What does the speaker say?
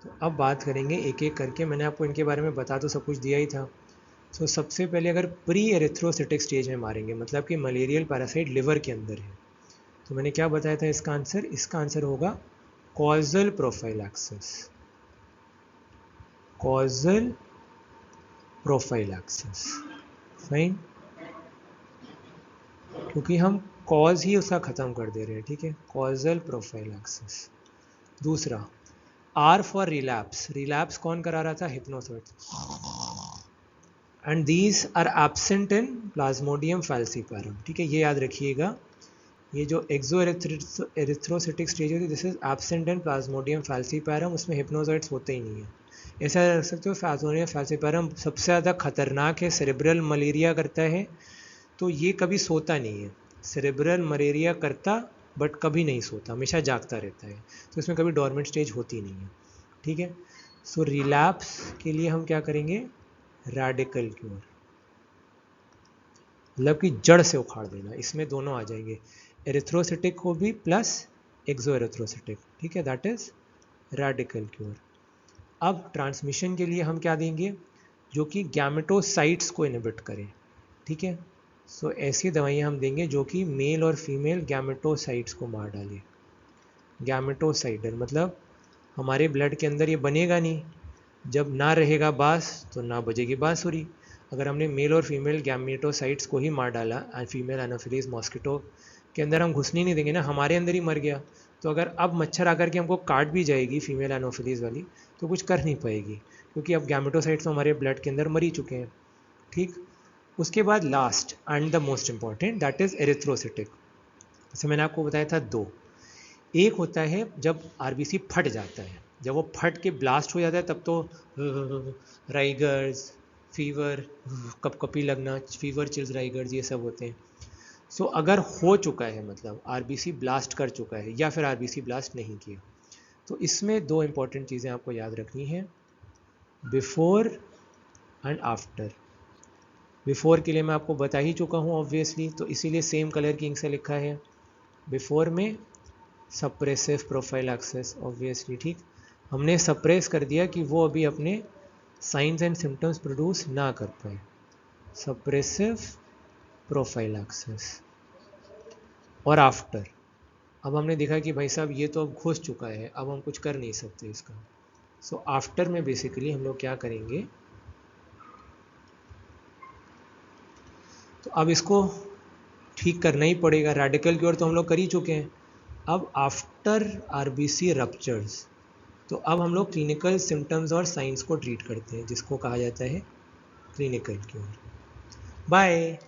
तो अब बात करेंगे एक एक करके। मैंने आपको इनके बारे में बता तो सब कुछ दिया ही था। तो सबसे पहले अगर प्री एरिथ्रोसिटिक स्टेज में मारेंगे, मतलब कि मलेरियल पैरासाइट लिवर के अंदर है, तो मैंने क्या बताया था इसका आंसर होगा causal prophylaxis. Causal prophylaxis, fine, क्योंकि हम कॉज ही उसका ख़त्म कर दे रहे हैं, ठीक है, कॉजल प्रोफाइलैक्सिस। दूसरा, आर फॉर रिलैप्स। रिलैप्स कौन करा रहा था? Hypnozoites. And these are absent in Plasmodium falciparum, ठीक है, ये याद रखिएगा। ये जो एक्सो एरिथ्रोसिटिक स्टेज होती है, this is absent in Plasmodium falciparum, उसमें हिप्नोसाइट्स होते ही नहीं है। ऐसा रख सकते हो, प्लाज्मोडियम फैल्सीपैरम सबसे ज़्यादा खतरनाक है, सेरेब्रल मलेरिया करता है, तो ये कभी सोता नहीं है। सेरेब्रल मलेरिया करता बट कभी नहीं सोता, हमेशा जागता रहता है, तो इसमें कभी डोरमेंट स्टेज होती नहीं है, ठीक है। सो रिलैप्स के लिए हम क्या करेंगे? रेडिकल क्योर, मतलब कि जड़ से उखाड़ देना, इसमें दोनों आ जाएंगे, एरिथ्रोसिटिक को भी प्लस एक्सो एरिथ्रोसिटिक, ठीक है, दैट इज रेडिकल क्योर। अब ट्रांसमिशन के लिए हम क्या देंगे? जो कि गैमेटोसाइट्स को इनहिबिट करें, ठीक है। सो ऐसी दवाइयाँ हम देंगे जो कि मेल और फीमेल गैमेटोसाइट्स को मार डाले। गैमेटोसाइडल मतलब हमारे ब्लड के अंदर ये बनेगा नहीं, जब ना रहेगा बांस तो ना बजेगी बांसुरी। अगर हमने मेल और फीमेल गैमेटोसाइट्स को ही मार डाला, फीमेल एनोफिलीज मॉस्किटो के अंदर हम घुसने नहीं देंगे ना, हमारे अंदर ही मर गया, तो अगर अब मच्छर आकर के हमको काट भी जाएगी फीमेल एनोफिलीज वाली, तो कुछ कर नहीं पाएगी, क्योंकि अब गैमेटोसाइट्स तो हमारे ब्लड के अंदर मर ही चुके हैं, ठीक। उसके बाद last and the most important, that is erythrocytic. जैसे मैंने आपको बताया था दो, एक होता है जब आरबीसी फट जाता है, जब वो फट के ब्लास्ट हो जाता है तब तो राइगर्स, फीवर, कपकपी लगना, फीवर चिल्स, राइगर्स, ये सब होते हैं। सो अगर हो चुका है, मतलब आरबीसी ब्लास्ट कर चुका है या फिर आरबीसी ब्लास्ट नहीं किया, तो इसमें दो इंपॉर्टेंट चीज़ें आपको याद रखनी है, बिफोर एंड आफ्टर। बिफोर के लिए मैं आपको बता ही चुका हूँ ऑब्वियसली, तो इसीलिए सेम कलर की इंक से लिखा है। बिफोर में सप्रेसिव प्रोफाइलैक्सिस ऑब्वियसली, ठीक, हमने सप्रेस कर दिया कि वो अभी अपने साइंस एंड सिम्टम्स प्रोड्यूस ना कर पाए, सप्रेसिव प्रोफाइलैक्सिस। और आफ्टर, अब हमने देखा कि भाई साहब ये तो अब घुस चुका है, अब हम कुछ कर नहीं सकते इसका। सो आफ्टर में बेसिकली हम लोग क्या करेंगे, तो अब इसको ठीक करना ही पड़ेगा। रेडिकल क्योर तो हम लोग कर ही चुके हैं, अब आफ्टर आरबीसी रप्चर्स, तो अब हम लोग क्लिनिकल सिम्टम्स और साइंस को ट्रीट करते हैं, जिसको कहा जाता है क्लिनिकल क्योर। बाय।